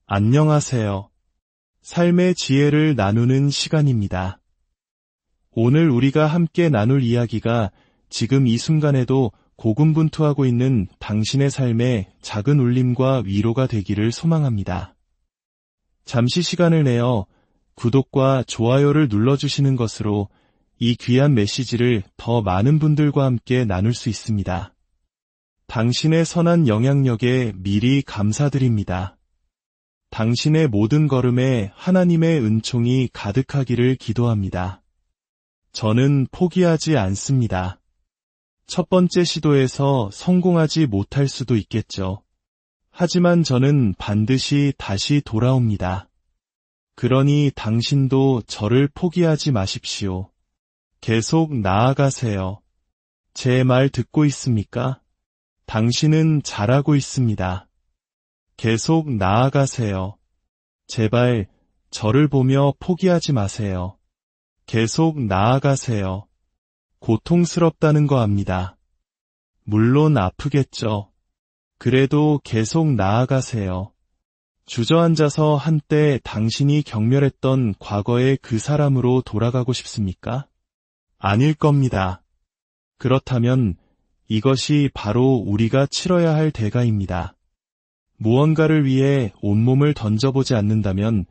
안녕하세요. 삶의 지혜를 나누는 시간입니다. 오늘 우리가 함께 나눌 이야기가 지금 이 순간에도 고군분투하고 있는 당신의 삶에 작은 울림과 위로가 되기를 소망합니다. 잠시 시간을 내어 구독과 좋아요를 눌러주시는 것으로 이 귀한 메시지를 더 많은 분들과 함께 나눌 수 있습니다. 당신의 선한 영향력에 미리 감사드립니다. 당신의 모든 걸음에 하나님의 은총이 가득하기를 기도합니다. 저는 포기하지 않습니다. 첫 번째 시도에서 성공하지 못할 수도 있겠죠. 하지만 저는 반드시 다시 돌아옵니다. 그러니 당신도 저를 포기하지 마십시오. 계속 나아가세요. 제 말 듣고 있습니까? 당신은 잘하고 있습니다. 계속 나아가세요. 제발 저를 보며 포기하지 마세요. 계속 나아가세요. 고통스럽다는 거 압니다. 물론 아프겠죠. 그래도 계속 나아가세요. 주저앉아서 한때 당신이 경멸했던 과거의 그 사람으로 돌아가고 싶습니까? 아닐 겁니다. 그렇다면 이것이 바로 우리가 치러야 할 대가입니다. 무언가를 위해 온몸을 던져보지 않는다면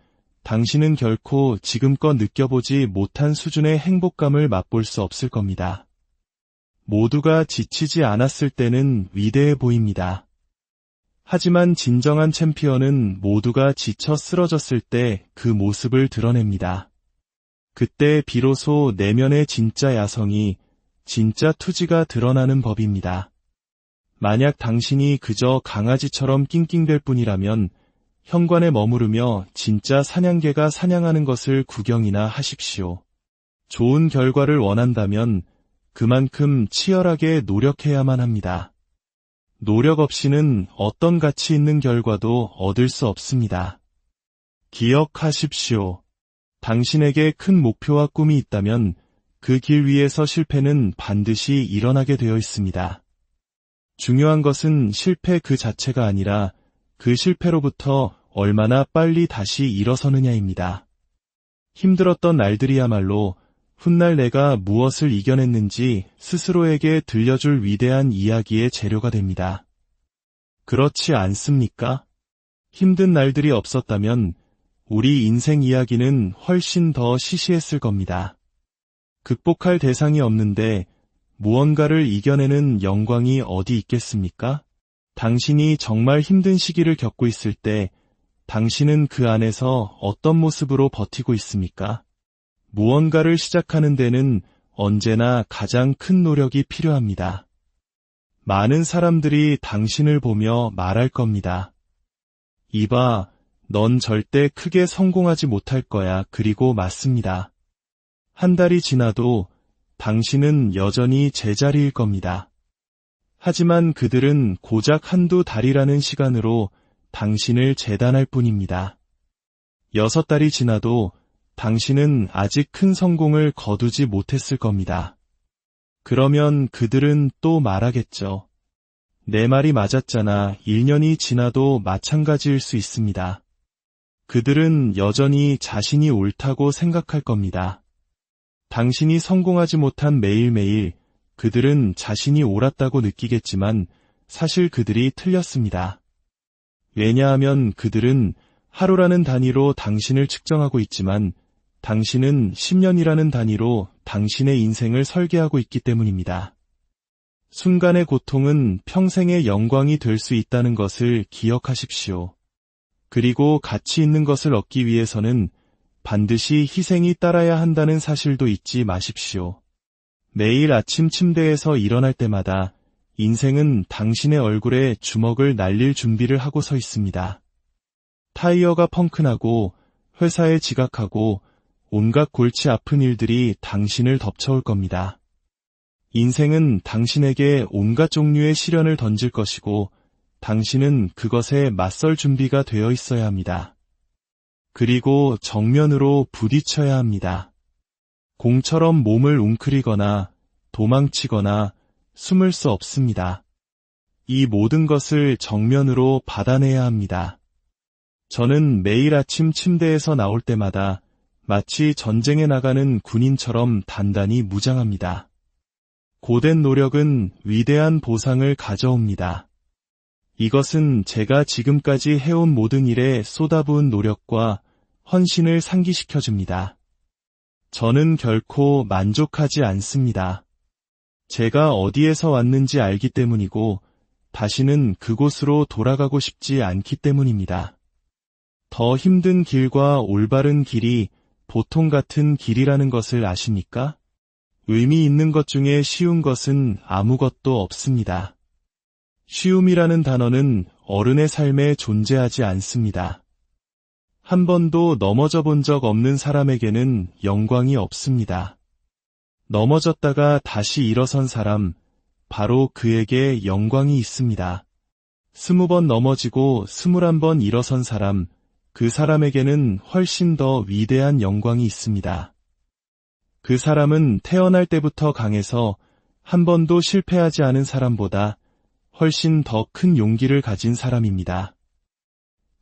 당신은 결코 지금껏 느껴보지 못한 수준의 행복감을 맛볼 수 없을 겁니다. 모두가 지치지 않았을 때는 위대해 보입니다. 하지만 진정한 챔피언은 모두가 지쳐 쓰러졌을 때 그 모습을 드러냅니다. 그때 비로소 내면의 진짜 야성이, 진짜 투지가 드러나는 법입니다. 만약 당신이 그저 강아지처럼 낑낑댈 뿐이라면 현관에 머무르며 진짜 사냥개가 사냥하는 것을 구경이나 하십시오. 좋은 결과를 원한다면 그만큼 치열하게 노력해야만 합니다. 노력 없이는 어떤 가치 있는 결과도 얻을 수 없습니다. 기억하십시오. 당신에게 큰 목표와 꿈이 있다면 그 길 위에서 실패는 반드시 일어나게 되어 있습니다. 중요한 것은 실패 그 자체가 아니라 그 실패로부터 얼마나 빨리 다시 일어서느냐입니다. 힘들었던 날들이야말로 훗날 내가 무엇을 이겨냈는지 스스로에게 들려줄 위대한 이야기의 재료가 됩니다. 그렇지 않습니까? 힘든 날들이 없었다면 우리 인생 이야기는 훨씬 더 시시했을 겁니다. 극복할 대상이 없는데 무언가를 이겨내는 영광이 어디 있겠습니까? 당신이 정말 힘든 시기를 겪고 있을 때 당신은 그 안에서 어떤 모습으로 버티고 있습니까? 무언가를 시작하는 데는 언제나 가장 큰 노력이 필요합니다. 많은 사람들이 당신을 보며 말할 겁니다. 이봐, 넌 절대 크게 성공하지 못할 거야. 그리고 맞습니다. 한 달이 지나도 당신은 여전히 제자리일 겁니다. 하지만 그들은 고작 한두 달이라는 시간으로 당신을 재단할 뿐입니다. 6달이 지나도 당신은 아직 큰 성공을 거두지 못했을 겁니다. 그러면 그들은 또 말하겠죠. 내 말이 맞았잖아. 1년이 지나도 마찬가지일 수 있습니다. 그들은 여전히 자신이 옳다고 생각할 겁니다. 당신이 성공하지 못한 매일매일 그들은 자신이 옳았다고 느끼겠지만 사실 그들이 틀렸습니다. 왜냐하면 그들은 하루라는 단위로 당신을 측정하고 있지만 당신은 10년이라는 단위로 당신의 인생을 설계하고 있기 때문입니다. 순간의 고통은 평생의 영광이 될 수 있다는 것을 기억하십시오. 그리고 가치 있는 것을 얻기 위해서는 반드시 희생이 따라야 한다는 사실도 잊지 마십시오. 매일 아침 침대에서 일어날 때마다 인생은 당신의 얼굴에 주먹을 날릴 준비를 하고 서 있습니다. 타이어가 펑크나고 회사에 지각하고 온갖 골치 아픈 일들이 당신을 덮쳐올 겁니다. 인생은 당신에게 온갖 종류의 시련을 던질 것이고 당신은 그것에 맞설 준비가 되어 있어야 합니다. 그리고 정면으로 부딪혀야 합니다. 공처럼 몸을 웅크리거나 도망치거나 숨을 수 없습니다. 이 모든 것을 정면으로 받아내야 합니다. 저는 매일 아침 침대에서 나올 때마다 마치 전쟁에 나가는 군인처럼 단단히 무장합니다. 고된 노력은 위대한 보상을 가져옵니다. 이것은 제가 지금까지 해온 모든 일에 쏟아부은 노력과 헌신을 상기시켜줍니다. 저는 결코 만족하지 않습니다. 제가 어디에서 왔는지 알기 때문이고 다시는 그곳으로 돌아가고 싶지 않기 때문입니다. 더 힘든 길과 올바른 길이 보통 같은 길이라는 것을 아십니까? 의미 있는 것 중에 쉬운 것은 아무것도 없습니다. 쉬움이라는 단어는 어른의 삶에 존재하지 않습니다. 한 번도 넘어져 본 적 없는 사람에게는 영광이 없습니다. 넘어졌다가 다시 일어선 사람, 바로 그에게 영광이 있습니다. 20번 넘어지고 21번 일어선 사람, 그 사람에게는 훨씬 더 위대한 영광이 있습니다. 그 사람은 태어날 때부터 강해서 한 번도 실패하지 않은 사람보다 훨씬 더 큰 용기를 가진 사람입니다.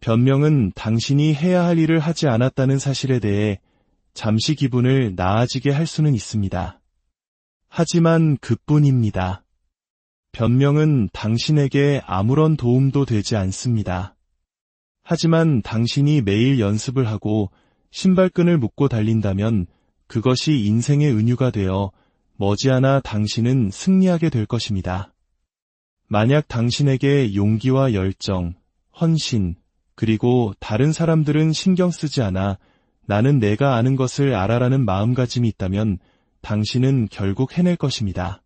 변명은 당신이 해야 할 일을 하지 않았다는 사실에 대해 잠시 기분을 나아지게 할 수는 있습니다. 하지만 그뿐입니다. 변명은 당신에게 아무런 도움도 되지 않습니다. 하지만 당신이 매일 연습을 하고 신발끈을 묶고 달린다면 그것이 인생의 은유가 되어 머지않아 당신은 승리하게 될 것입니다. 만약 당신에게 용기와 열정, 헌신, 그리고 다른 사람들은 신경 쓰지 않아 나는 내가 아는 것을 알아라는 마음가짐이 있다면 당신은 결국 해낼 것입니다.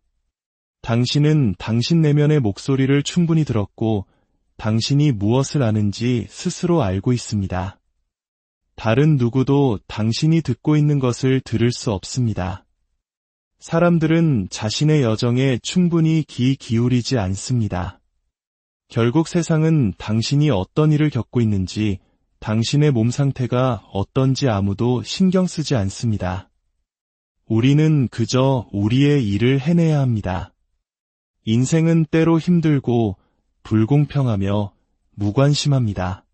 당신은 당신 내면의 목소리를 충분히 들었고 당신이 무엇을 아는지 스스로 알고 있습니다. 다른 누구도 당신이 듣고 있는 것을 들을 수 없습니다. 사람들은 자신의 여정에 충분히 귀 기울이지 않습니다. 결국 세상은 당신이 어떤 일을 겪고 있는지, 당신의 몸 상태가 어떤지 아무도 신경 쓰지 않습니다. 우리는 그저 우리의 일을 해내야 합니다. 인생은 때로 힘들고 불공평하며 무관심합니다.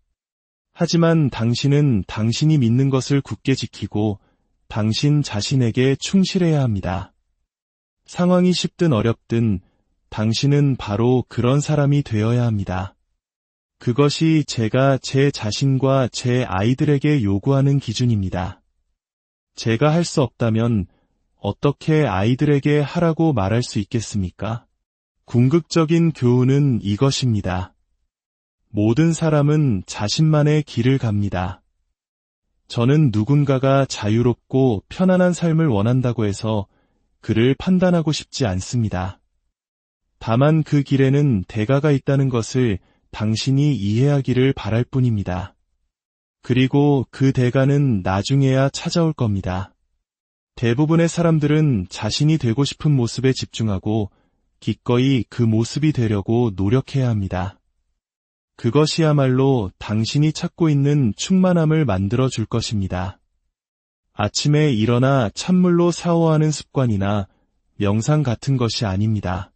하지만 당신은 당신이 믿는 것을 굳게 지키고 당신 자신에게 충실해야 합니다. 상황이 쉽든 어렵든 당신은 바로 그런 사람이 되어야 합니다. 그것이 제가 제 자신과 제 아이들에게 요구하는 기준입니다. 제가 할 수 없다면 어떻게 아이들에게 하라고 말할 수 있겠습니까? 궁극적인 교훈은 이것입니다. 모든 사람은 자신만의 길을 갑니다. 저는 누군가가 자유롭고 편안한 삶을 원한다고 해서 그를 판단하고 싶지 않습니다. 다만 그 길에는 대가가 있다는 것을 당신이 이해하기를 바랄 뿐입니다. 그리고 그 대가는 나중에야 찾아올 겁니다. 대부분의 사람들은 자신이 되고 싶은 모습에 집중하고 기꺼이 그 모습이 되려고 노력해야 합니다. 그것이야말로 당신이 찾고 있는 충만함을 만들어 줄 것입니다. 아침에 일어나 찬물로 샤워하는 습관이나 명상 같은 것이 아닙니다.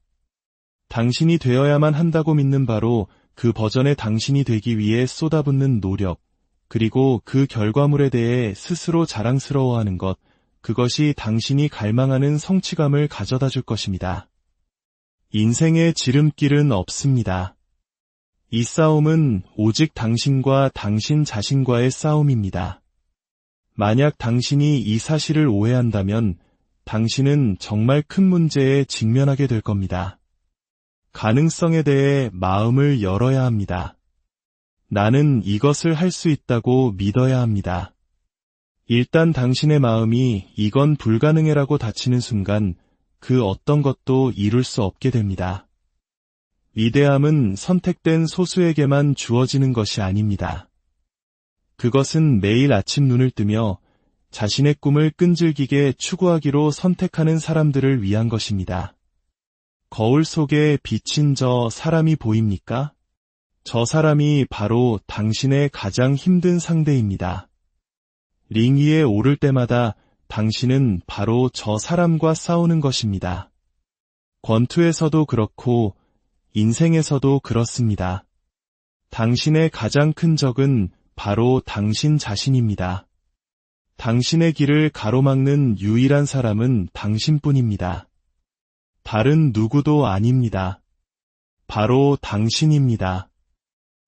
당신이 되어야만 한다고 믿는 바로 그 버전의 당신이 되기 위해 쏟아붓는 노력, 그리고 그 결과물에 대해 스스로 자랑스러워하는 것, 그것이 당신이 갈망하는 성취감을 가져다 줄 것입니다. 인생의 지름길은 없습니다. 이 싸움은 오직 당신과 당신 자신과의 싸움입니다. 만약 당신이 이 사실을 오해한다면 당신은 정말 큰 문제에 직면하게 될 겁니다. 가능성에 대해 마음을 열어야 합니다. 나는 이것을 할 수 있다고 믿어야 합니다. 일단 당신의 마음이 이건 불가능해라고 닫히는 순간 그 어떤 것도 이룰 수 없게 됩니다. 위대함은 선택된 소수에게만 주어지는 것이 아닙니다. 그것은 매일 아침 눈을 뜨며 자신의 꿈을 끈질기게 추구하기로 선택하는 사람들을 위한 것입니다. 거울 속에 비친 저 사람이 보입니까? 저 사람이 바로 당신의 가장 힘든 상대입니다. 링 위에 오를 때마다 당신은 바로 저 사람과 싸우는 것입니다. 권투에서도 그렇고 인생에서도 그렇습니다. 당신의 가장 큰 적은 바로 당신 자신입니다. 당신의 길을 가로막는 유일한 사람은 당신뿐입니다. 다른 누구도 아닙니다. 바로 당신입니다.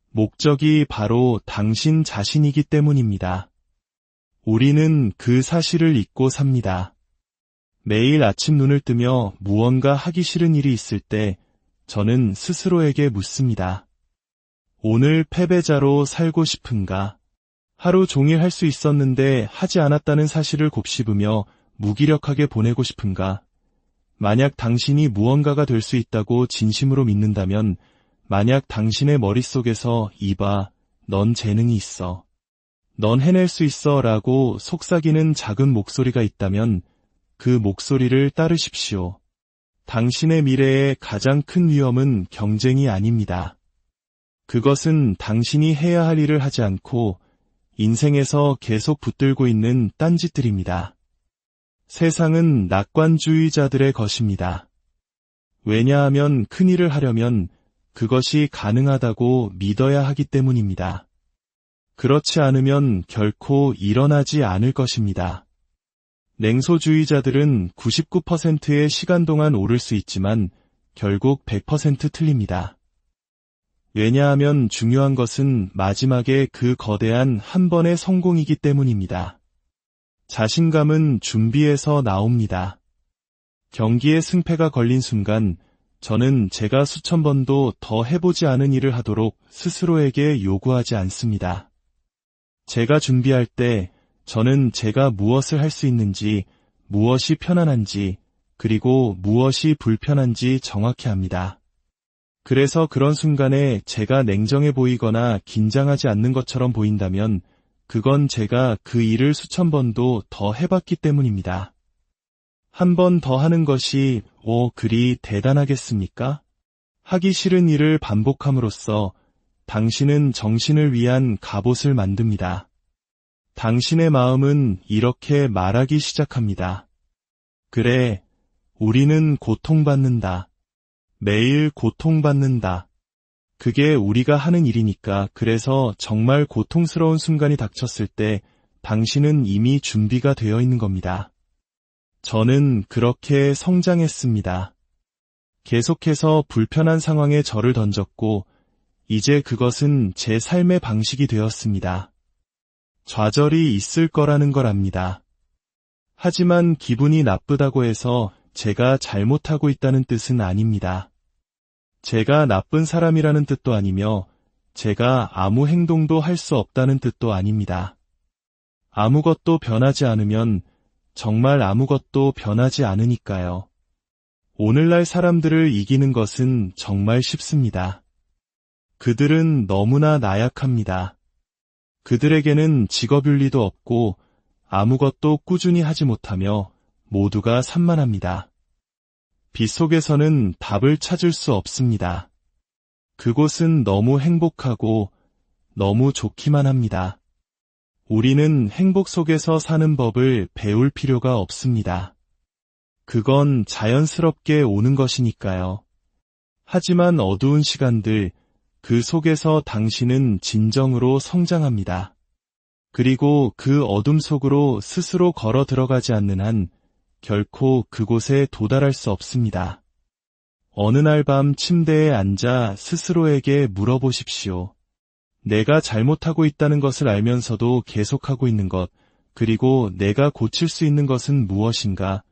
목적이 바로 당신 자신이기 때문입니다. 우리는 그 사실을 잊고 삽니다. 매일 아침 눈을 뜨며 무언가 하기 싫은 일이 있을 때 저는 스스로에게 묻습니다. 오늘 패배자로 살고 싶은가? 하루 종일 할 수 있었는데 하지 않았다는 사실을 곱씹으며 무기력하게 보내고 싶은가? 만약 당신이 무언가가 될 수 있다고 진심으로 믿는다면, 만약 당신의 머릿속에서 이봐, 넌 재능이 있어. 넌 해낼 수 있어 라고 속삭이는 작은 목소리가 있다면 그 목소리를 따르십시오. 당신의 미래의 가장 큰 위험은 경쟁이 아닙니다. 그것은 당신이 해야 할 일을 하지 않고 인생에서 계속 붙들고 있는 딴짓들입니다. 세상은 낙관주의자들의 것입니다. 왜냐하면 큰 일을 하려면 그것이 가능하다고 믿어야 하기 때문입니다. 그렇지 않으면 결코 일어나지 않을 것입니다. 냉소주의자들은 99%의 시간 동안 오를 수 있지만 결국 100% 틀립니다. 왜냐하면 중요한 것은 마지막에 그 거대한 한 번의 성공이기 때문입니다. 자신감은 준비에서 나옵니다. 경기에 승패가 걸린 순간 저는 제가 수천 번도 더 해보지 않은 일을 하도록 스스로에게 요구하지 않습니다. 제가 준비할 때 저는 제가 무엇을 할 수 있는지, 무엇이 편안한지, 그리고 무엇이 불편한지 정확히 압니다. 그래서 그런 순간에 제가 냉정해 보이거나 긴장하지 않는 것처럼 보인다면 그건 제가 그 일을 수천 번도 더 해봤기 때문입니다. 한 번 더 하는 것이 그리 대단하겠습니까? 하기 싫은 일을 반복함으로써 당신은 정신을 위한 갑옷을 만듭니다. 당신의 마음은 이렇게 말하기 시작합니다. 그래, 우리는 고통받는다. 매일 고통받는다. 그게 우리가 하는 일이니까. 그래서 정말 고통스러운 순간이 닥쳤을 때 당신은 이미 준비가 되어 있는 겁니다. 저는 그렇게 성장했습니다. 계속해서 불편한 상황에 저를 던졌고 이제 그것은 제 삶의 방식이 되었습니다. 좌절이 있을 거라는 걸 압니다. 하지만 기분이 나쁘다고 해서 제가 잘못하고 있다는 뜻은 아닙니다. 제가 나쁜 사람이라는 뜻도 아니며 제가 아무 행동도 할 수 없다는 뜻도 아닙니다. 아무것도 변하지 않으면 정말 아무것도 변하지 않으니까요. 오늘날 사람들을 이기는 것은 정말 쉽습니다. 그들은 너무나 나약합니다. 그들에게는 직업윤리도 없고 아무것도 꾸준히 하지 못하며 모두가 산만합니다. 빗속에서는 답을 찾을 수 없습니다. 그곳은 너무 행복하고 너무 좋기만 합니다. 우리는 행복 속에서 사는 법을 배울 필요가 없습니다. 그건 자연스럽게 오는 것이니까요. 하지만 어두운 시간들, 그 속에서 당신은 진정으로 성장합니다. 그리고 그 어둠 속으로 스스로 걸어 들어가지 않는 한 결코 그곳에 도달할 수 없습니다. 어느 날 밤 침대에 앉아 스스로에게 물어보십시오. 내가 잘못하고 있다는 것을 알면서도 계속하고 있는 것, 그리고 내가 고칠 수 있는 것은 무엇인가?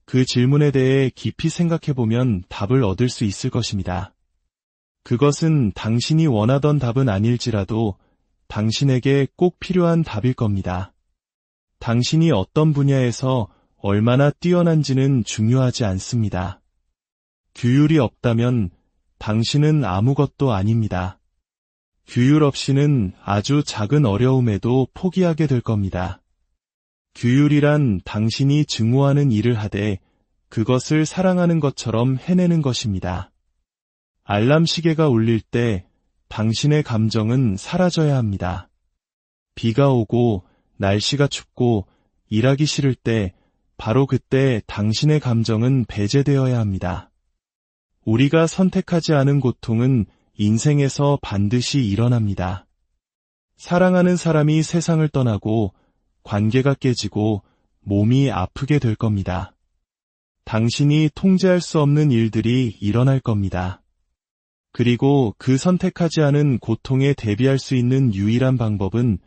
그 질문에 대해 깊이 생각해보면 답을 얻을 수 있을 것입니다. 그것은 당신이 원하던 답은 아닐지라도 당신에게 꼭 필요한 답일 겁니다. 당신이 어떤 분야에서 얼마나 뛰어난지는 중요하지 않습니다. 규율이 없다면 당신은 아무것도 아닙니다. 규율 없이는 아주 작은 어려움에도 포기하게 될 겁니다. 규율이란 당신이 증오하는 일을 하되 그것을 사랑하는 것처럼 해내는 것입니다. 알람 시계가 울릴 때 당신의 감정은 사라져야 합니다. 비가 오고 날씨가 춥고 일하기 싫을 때 바로 그때 당신의 감정은 배제되어야 합니다. 우리가 선택하지 않은 고통은 인생에서 반드시 일어납니다. 사랑하는 사람이 세상을 떠나고 관계가 깨지고 몸이 아프게 될 겁니다. 당신이 통제할 수 없는 일들이 일어날 겁니다. 그리고 그 선택하지 않은 고통에 대비할 수 있는 유일한 방법은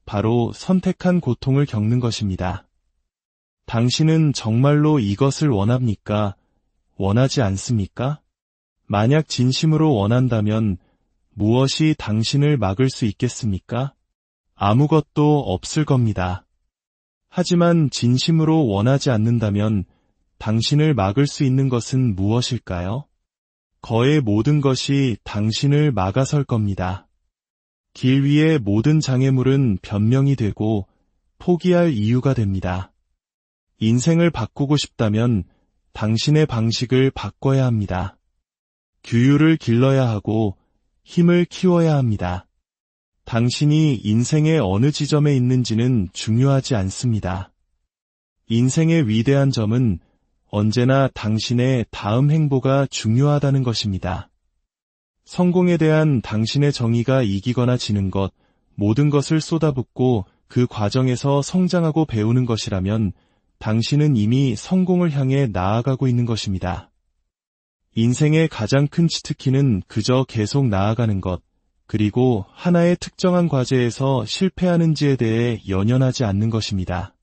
바로 선택한 고통을 겪는 것입니다. 당신은 정말로 이것을 원합니까? 원하지 않습니까? 만약 진심으로 원한다면 무엇이 당신을 막을 수 있겠습니까? 아무것도 없을 겁니다. 하지만 진심으로 원하지 않는다면 당신을 막을 수 있는 것은 무엇일까요? 거의 모든 것이 당신을 막아설 겁니다. 길 위의 모든 장애물은 변명이 되고 포기할 이유가 됩니다. 인생을 바꾸고 싶다면 당신의 방식을 바꿔야 합니다. 규율을 길러야 하고 힘을 키워야 합니다. 당신이 인생의 어느 지점에 있는지는 중요하지 않습니다. 인생의 위대한 점은 언제나 당신의 다음 행보가 중요하다는 것입니다. 성공에 대한 당신의 정의가 이기거나 지는 것, 모든 것을 쏟아붓고 그 과정에서 성장하고 배우는 것이라면 당신은 이미 성공을 향해 나아가고 있는 것입니다. 인생의 가장 큰 치트키는 그저 계속 나아가는 것, 그리고 하나의 특정한 과제에서 실패하는지에 대해 연연하지 않는 것입니다.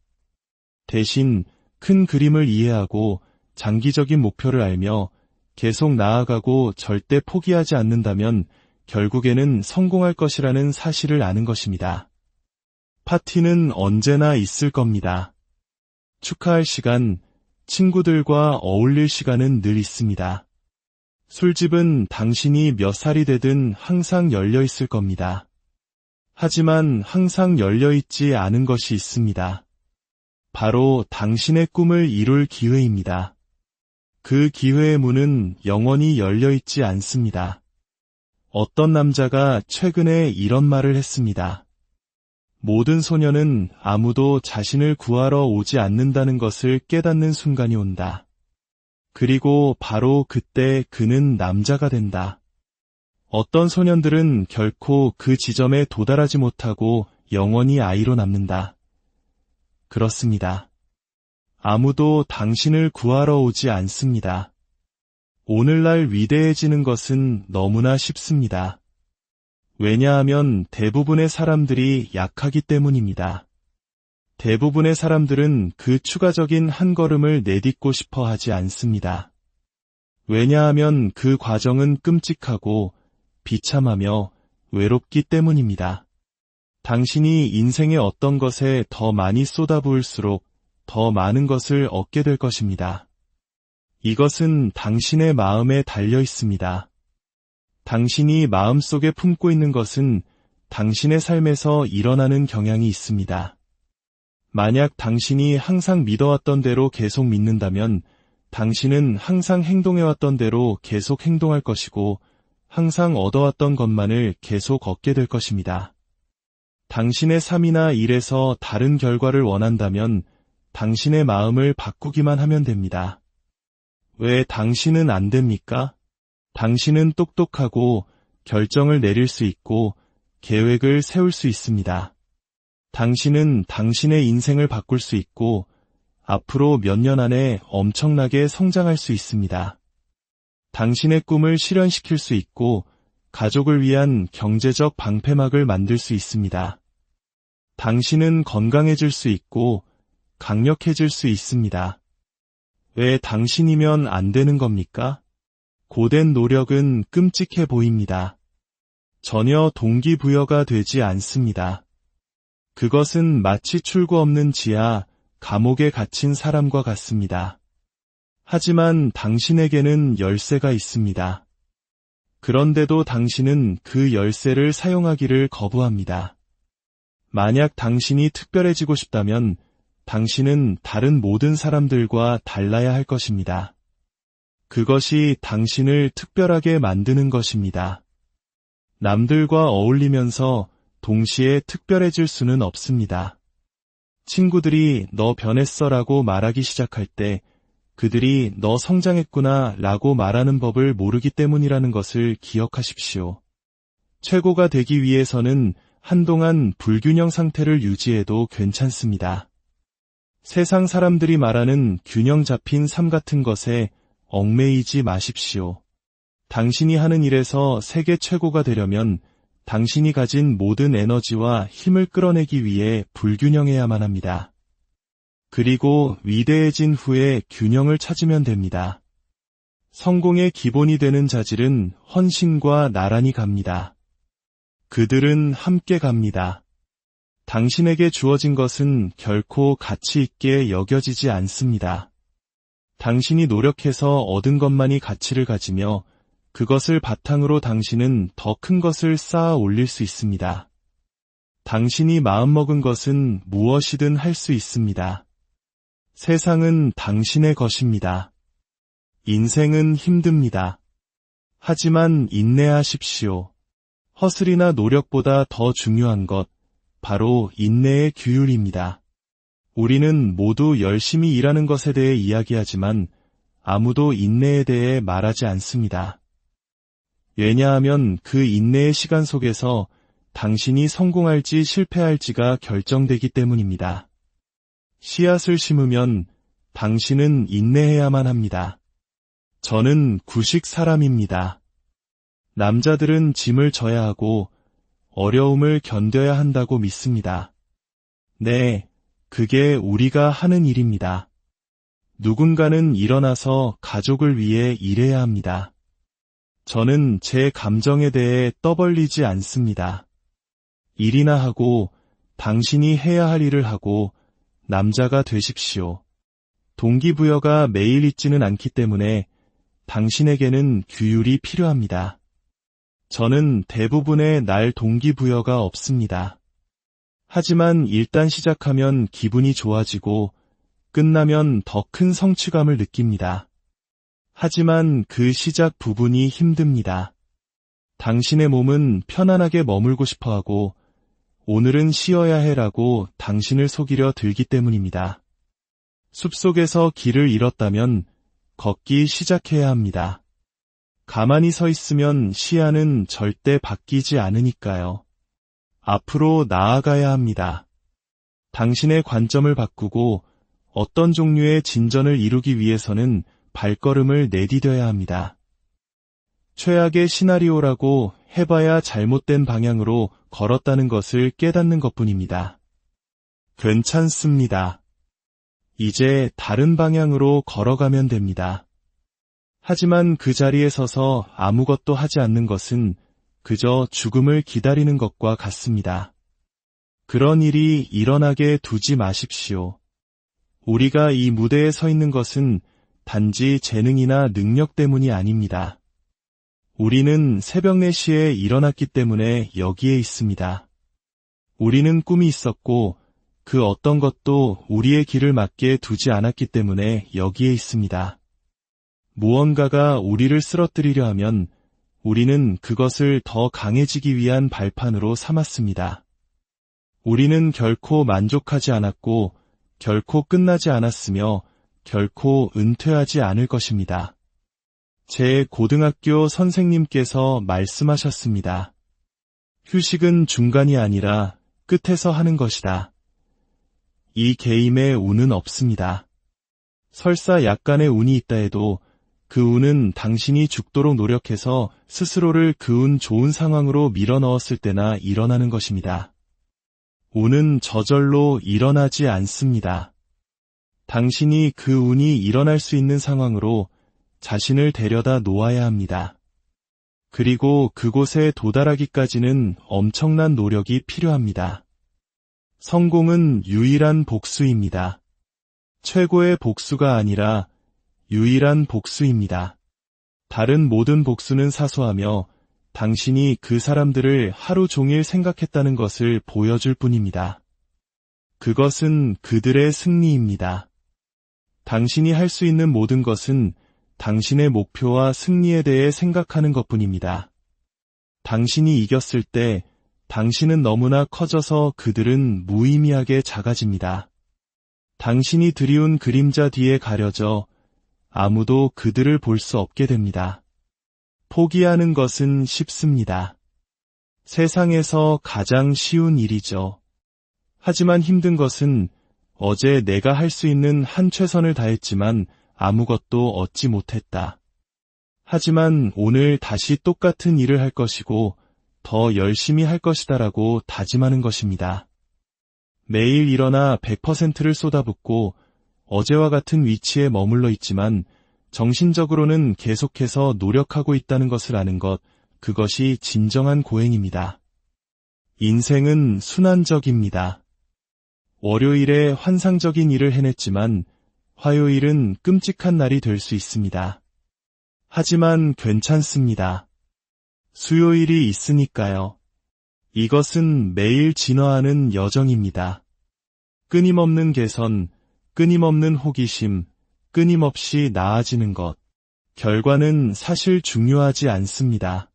대신 큰 그림을 이해하고 장기적인 목표를 알며 계속 나아가고 절대 포기하지 않는다면 결국에는 성공할 것이라는 사실을 아는 것입니다. 파티는 언제나 있을 겁니다. 축하할 시간, 친구들과 어울릴 시간은 늘 있습니다. 술집은 당신이 몇 살이 되든 항상 열려 있을 겁니다. 하지만 항상 열려 있지 않은 것이 있습니다. 바로 당신의 꿈을 이룰 기회입니다. 그 기회의 문은 영원히 열려 있지 않습니다. 어떤 남자가 최근에 이런 말을 했습니다. 모든 소녀는 아무도 자신을 구하러 오지 않는다는 것을 깨닫는 순간이 온다. 그리고 바로 그때 그는 남자가 된다. 어떤 소년들은 결코 그 지점에 도달하지 못하고 영원히 아이로 남는다. 그렇습니다. 아무도 당신을 구하러 오지 않습니다. 오늘날 위대해지는 것은 너무나 쉽습니다. 왜냐하면 대부분의 사람들이 약하기 때문입니다. 대부분의 사람들은 그 추가적인 한 걸음을 내딛고 싶어 하지 않습니다. 왜냐하면 그 과정은 끔찍하고 비참하며 외롭기 때문입니다. 당신이 인생의 어떤 것에 더 많이 쏟아부을수록 더 많은 것을 얻게 될 것입니다. 이것은 당신의 마음에 달려 있습니다. 당신이 마음속에 품고 있는 것은 당신의 삶에서 일어나는 경향이 있습니다. 만약 당신이 항상 믿어왔던 대로 계속 믿는다면 당신은 항상 행동해왔던 대로 계속 행동할 것이고 항상 얻어왔던 것만을 계속 얻게 될 것입니다. 당신의 삶이나 일에서 다른 결과를 원한다면 당신의 마음을 바꾸기만 하면 됩니다. 왜 당신은 안 됩니까? 당신은 똑똑하고 결정을 내릴 수 있고 계획을 세울 수 있습니다. 당신은 당신의 인생을 바꿀 수 있고 앞으로 몇 년 안에 엄청나게 성장할 수 있습니다. 당신의 꿈을 실현시킬 수 있고 가족을 위한 경제적 방패막을 만들 수 있습니다. 당신은 건강해질 수 있고 강력해질 수 있습니다. 왜 당신이면 안 되는 겁니까? 고된 노력은 끔찍해 보입니다. 전혀 동기부여가 되지 않습니다. 그것은 마치 출구 없는 지하, 감옥에 갇힌 사람과 같습니다. 하지만 당신에게는 열쇠가 있습니다. 그런데도 당신은 그 열쇠를 사용하기를 거부합니다. 만약 당신이 특별해지고 싶다면 당신은 다른 모든 사람들과 달라야 할 것입니다. 그것이 당신을 특별하게 만드는 것입니다. 남들과 어울리면서 동시에 특별해질 수는 없습니다. 친구들이 너 변했어 라고 말하기 시작할 때 그들이 너 성장했구나 라고 말하는 법을 모르기 때문이라는 것을 기억하십시오. 최고가 되기 위해서는 한동안 불균형 상태를 유지해도 괜찮습니다. 세상 사람들이 말하는 균형 잡힌 삶 같은 것에 얽매이지 마십시오. 당신이 하는 일에서 세계 최고가 되려면 당신이 가진 모든 에너지와 힘을 끌어내기 위해 불균형해야만 합니다. 그리고 위대해진 후에 균형을 찾으면 됩니다. 성공의 기본이 되는 자질은 헌신과 나란히 갑니다. 그들은 함께 갑니다. 당신에게 주어진 것은 결코 가치 있게 여겨지지 않습니다. 당신이 노력해서 얻은 것만이 가치를 가지며 그것을 바탕으로 당신은 더 큰 것을 쌓아 올릴 수 있습니다. 당신이 마음먹은 것은 무엇이든 할 수 있습니다. 세상은 당신의 것입니다. 인생은 힘듭니다. 하지만 인내하십시오. 허슬이나 노력보다 더 중요한 것, 바로 인내의 규율입니다. 우리는 모두 열심히 일하는 것에 대해 이야기하지만 아무도 인내에 대해 말하지 않습니다. 왜냐하면 그 인내의 시간 속에서 당신이 성공할지 실패할지가 결정되기 때문입니다. 씨앗을 심으면 당신은 인내해야만 합니다. 저는 구식 사람입니다. 남자들은 짐을 져야 하고 어려움을 견뎌야 한다고 믿습니다. 네, 그게 우리가 하는 일입니다. 누군가는 일어나서 가족을 위해 일해야 합니다. 저는 제 감정에 대해 떠벌리지 않습니다. 일이나 하고 당신이 해야 할 일을 하고 남자가 되십시오. 동기부여가 매일 있지는 않기 때문에 당신에게는 규율이 필요합니다. 저는 대부분의 날 동기부여가 없습니다. 하지만 일단 시작하면 기분이 좋아지고 끝나면 더 큰 성취감을 느낍니다. 하지만 그 시작 부분이 힘듭니다. 당신의 몸은 편안하게 머물고 싶어하고 오늘은 쉬어야 해라고 당신을 속이려 들기 때문입니다. 숲속에서 길을 잃었다면 걷기 시작해야 합니다. 가만히 서 있으면 시야는 절대 바뀌지 않으니까요. 앞으로 나아가야 합니다. 당신의 관점을 바꾸고 어떤 종류의 진전을 이루기 위해서는 발걸음을 내디뎌야 합니다. 최악의 시나리오라고 해봐야 잘못된 방향으로 걸었다는 것을 깨닫는 것뿐입니다. 괜찮습니다. 이제 다른 방향으로 걸어가면 됩니다. 하지만 그 자리에 서서 아무것도 하지 않는 것은 그저 죽음을 기다리는 것과 같습니다. 그런 일이 일어나게 두지 마십시오. 우리가 이 무대에 서 있는 것은 단지 재능이나 능력 때문이 아닙니다. 우리는 새벽 4시에 일어났기 때문에 여기에 있습니다. 우리는 꿈이 있었고 그 어떤 것도 우리의 길을 막게 두지 않았기 때문에 여기에 있습니다. 무언가가 우리를 쓰러뜨리려 하면 우리는 그것을 더 강해지기 위한 발판으로 삼았습니다. 우리는 결코 만족하지 않았고 결코 끝나지 않았으며 결코 은퇴하지 않을 것입니다. 제 고등학교 선생님께서 말씀하셨습니다. 휴식은 중간이 아니라 끝에서 하는 것이다. 이 게임에 운은 없습니다. 설사 약간의 운이 있다 해도 그 운은 당신이 죽도록 노력해서 스스로를 그 운 좋은 상황으로 밀어넣었을 때나 일어나는 것입니다. 운은 저절로 일어나지 않습니다. 당신이 그 운이 일어날 수 있는 상황으로 자신을 데려다 놓아야 합니다. 그리고 그곳에 도달하기까지는 엄청난 노력이 필요합니다. 성공은 유일한 복수입니다. 최고의 복수가 아니라 유일한 복수입니다. 다른 모든 복수는 사소하며 당신이 그 사람들을 하루 종일 생각했다는 것을 보여줄 뿐입니다. 그것은 그들의 승리입니다. 당신이 할 수 있는 모든 것은 당신의 목표와 승리에 대해 생각하는 것뿐입니다. 당신이 이겼을 때 당신은 너무나 커져서 그들은 무의미하게 작아집니다. 당신이 드리운 그림자 뒤에 가려져 아무도 그들을 볼 수 없게 됩니다. 포기하는 것은 쉽습니다. 세상에서 가장 쉬운 일이죠. 하지만 힘든 것은 어제 내가 할 수 있는 한 최선을 다했지만 아무것도 얻지 못했다. 하지만 오늘 다시 똑같은 일을 할 것이고 더 열심히 할 것이다라고 다짐하는 것입니다. 매일 일어나 100%를 쏟아붓고 어제와 같은 위치에 머물러 있지만 정신적으로는 계속해서 노력하고 있다는 것을 아는 것, 그것이 진정한 고행입니다. 인생은 순환적입니다. 월요일에 환상적인 일을 해냈지만 화요일은 끔찍한 날이 될 수 있습니다. 하지만 괜찮습니다. 수요일이 있으니까요. 이것은 매일 진화하는 여정입니다. 끊임없는 개선, 끊임없는 호기심, 끊임없이 나아지는 것. 결과는 사실 중요하지 않습니다.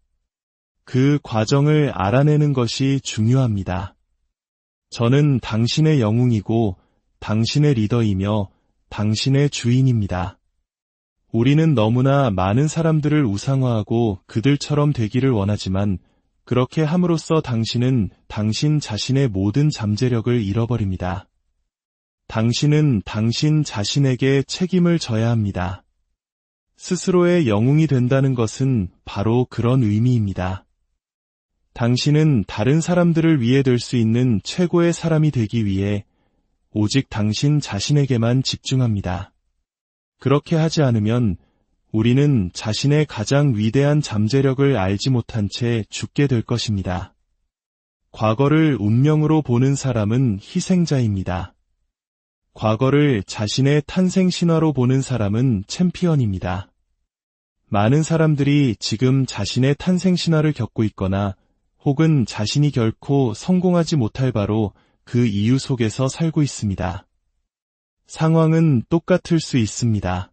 그 과정을 알아내는 것이 중요합니다. 저는 당신의 영웅이고 당신의 리더이며 당신의 주인입니다. 우리는 너무나 많은 사람들을 우상화하고 그들처럼 되기를 원하지만 그렇게 함으로써 당신은 당신 자신의 모든 잠재력을 잃어버립니다. 당신은 당신 자신에게 책임을 져야 합니다. 스스로의 영웅이 된다는 것은 바로 그런 의미입니다. 당신은 다른 사람들을 위해 될 수 있는 최고의 사람이 되기 위해 오직 당신 자신에게만 집중합니다. 그렇게 하지 않으면 우리는 자신의 가장 위대한 잠재력을 알지 못한 채 죽게 될 것입니다. 과거를 운명으로 보는 사람은 희생자입니다. 과거를 자신의 탄생 신화로 보는 사람은 챔피언입니다. 많은 사람들이 지금 자신의 탄생 신화를 겪고 있거나 혹은 자신이 결코 성공하지 못할 바로 그 이유 속에서 살고 있습니다. 상황은 똑같을 수 있습니다.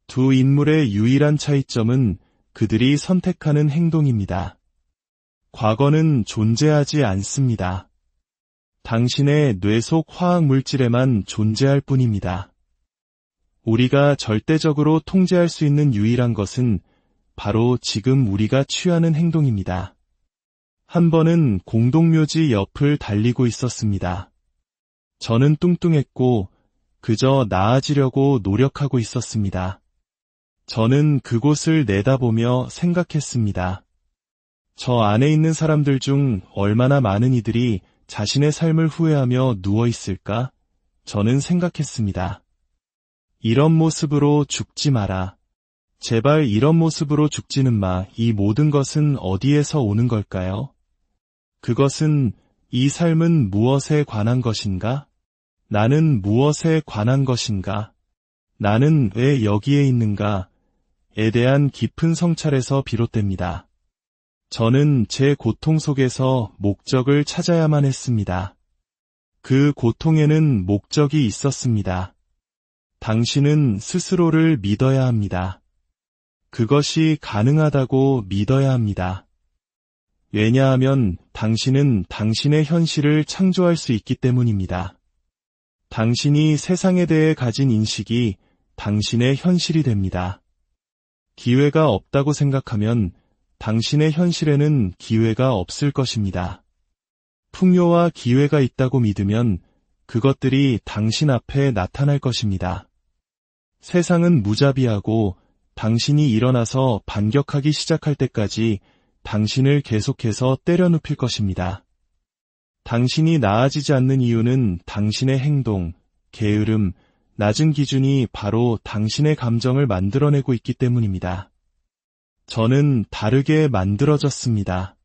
두 인물의 유일한 차이점은 그들이 선택하는 행동입니다. 과거는 존재하지 않습니다. 당신의 뇌 속 화학 물질에만 존재할 뿐입니다. 우리가 절대적으로 통제할 수 있는 유일한 것은 바로 지금 우리가 취하는 행동입니다. 한 번은 공동묘지 옆을 달리고 있었습니다. 저는 뚱뚱했고 그저 나아지려고 노력하고 있었습니다. 저는 그곳을 내다보며 생각했습니다. 저 안에 있는 사람들 중 얼마나 많은 이들이 자신의 삶을 후회하며 누워있을까? 저는 생각했습니다. 이런 모습으로 죽지 마라. 제발 이런 모습으로 죽지는 마. 이 모든 것은 어디에서 오는 걸까요? 그것은 이 삶은 무엇에 관한 것인가? 나는 무엇에 관한 것인가? 나는 왜 여기에 있는가? 에 대한 깊은 성찰에서 비롯됩니다. 저는 제 고통 속에서 목적을 찾아야만 했습니다. 그 고통에는 목적이 있었습니다. 당신은 스스로를 믿어야 합니다. 그것이 가능하다고 믿어야 합니다. 왜냐하면 당신은 당신의 현실을 창조할 수 있기 때문입니다. 당신이 세상에 대해 가진 인식이 당신의 현실이 됩니다. 기회가 없다고 생각하면 당신의 현실에는 기회가 없을 것입니다. 풍요와 기회가 있다고 믿으면 그것들이 당신 앞에 나타날 것입니다. 세상은 무자비하고 당신이 일어나서 반격하기 시작할 때까지 당신을 계속해서 때려 눕힐 것입니다. 당신이 나아지지 않는 이유는 당신의 행동, 게으름, 낮은 기준이 바로 당신의 감정을 만들어내고 있기 때문입니다. 저는 다르게 만들어졌습니다.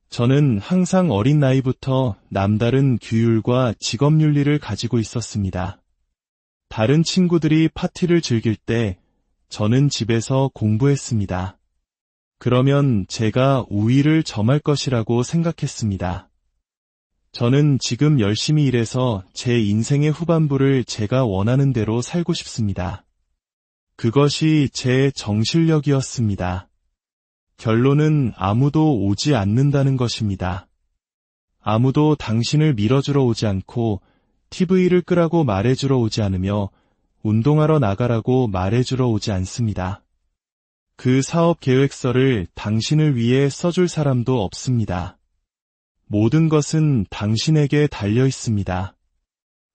저는 항상 어린 나이부터 남다른 규율과 직업윤리를 가지고 있었습니다. 다른 친구들이 파티를 즐길 때 저는 집에서 공부했습니다. 그러면 제가 우위를 점할 것이라고 생각했습니다. 저는 지금 열심히 일해서 제 인생의 후반부를 제가 원하는 대로 살고 싶습니다. 그것이 제 정실력이었습니다. 결론은 아무도 오지 않는다는 것입니다. 아무도 당신을 밀어주러 오지 않고 TV를 끄라고 말해주러 오지 않으며 운동하러 나가라고 말해주러 오지 않습니다. 그 사업 계획서를 당신을 위해 써줄 사람도 없습니다. 모든 것은 당신에게 달려 있습니다.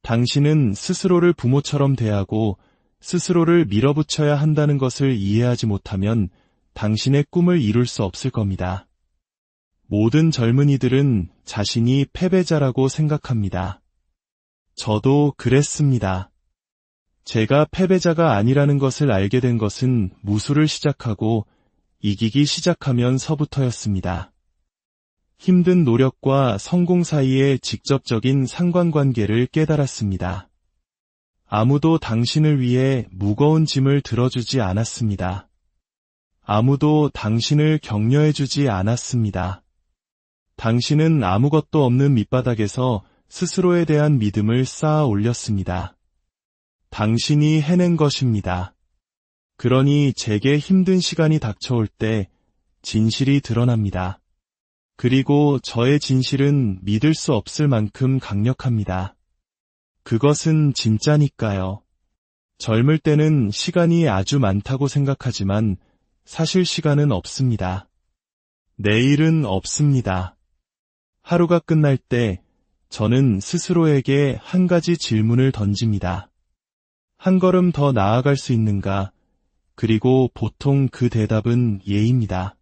당신은 스스로를 부모처럼 대하고 스스로를 밀어붙여야 한다는 것을 이해하지 못하면 당신의 꿈을 이룰 수 없을 겁니다. 모든 젊은이들은 자신이 패배자라고 생각합니다. 저도 그랬습니다. 제가 패배자가 아니라는 것을 알게 된 것은 무술을 시작하고 이기기 시작하면서부터였습니다. 힘든 노력과 성공 사이의 직접적인 상관관계를 깨달았습니다. 아무도 당신을 위해 무거운 짐을 들어주지 않았습니다. 아무도 당신을 격려해주지 않았습니다. 당신은 아무것도 없는 밑바닥에서 스스로에 대한 믿음을 쌓아 올렸습니다. 당신이 해낸 것입니다. 그러니 제게 힘든 시간이 닥쳐올 때 진실이 드러납니다. 그리고 저의 진실은 믿을 수 없을 만큼 강력합니다. 그것은 진짜니까요. 젊을 때는 시간이 아주 많다고 생각하지만 사실 시간은 없습니다. 내일은 없습니다. 하루가 끝날 때 저는 스스로에게 한 가지 질문을 던집니다. 한 걸음 더 나아갈 수 있는가? 그리고 보통 그 대답은 예입니다.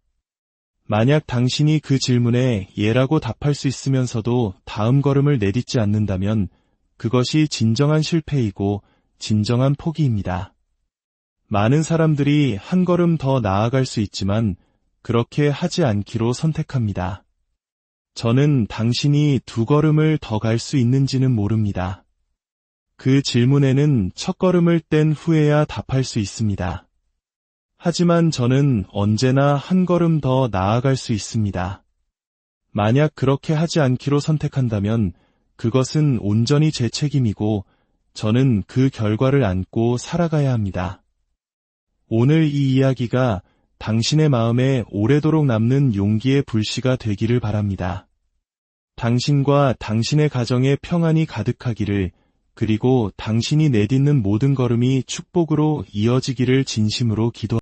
만약 당신이 그 질문에 예라고 답할 수 있으면서도 다음 걸음을 내딛지 않는다면 그것이 진정한 실패이고 진정한 포기입니다. 많은 사람들이 한 걸음 더 나아갈 수 있지만 그렇게 하지 않기로 선택합니다. 저는 당신이 두 걸음을 더 갈 수 있는지는 모릅니다. 그 질문에는 첫 걸음을 뗀 후에야 답할 수 있습니다. 하지만 저는 언제나 한 걸음 더 나아갈 수 있습니다. 만약 그렇게 하지 않기로 선택한다면 그것은 온전히 제 책임이고 저는 그 결과를 안고 살아가야 합니다. 오늘 이 이야기가 당신의 마음에 오래도록 남는 용기의 불씨가 되기를 바랍니다. 당신과 당신의 가정에 평안이 가득하기를, 그리고 당신이 내딛는 모든 걸음이 축복으로 이어지기를 진심으로 기도합니다.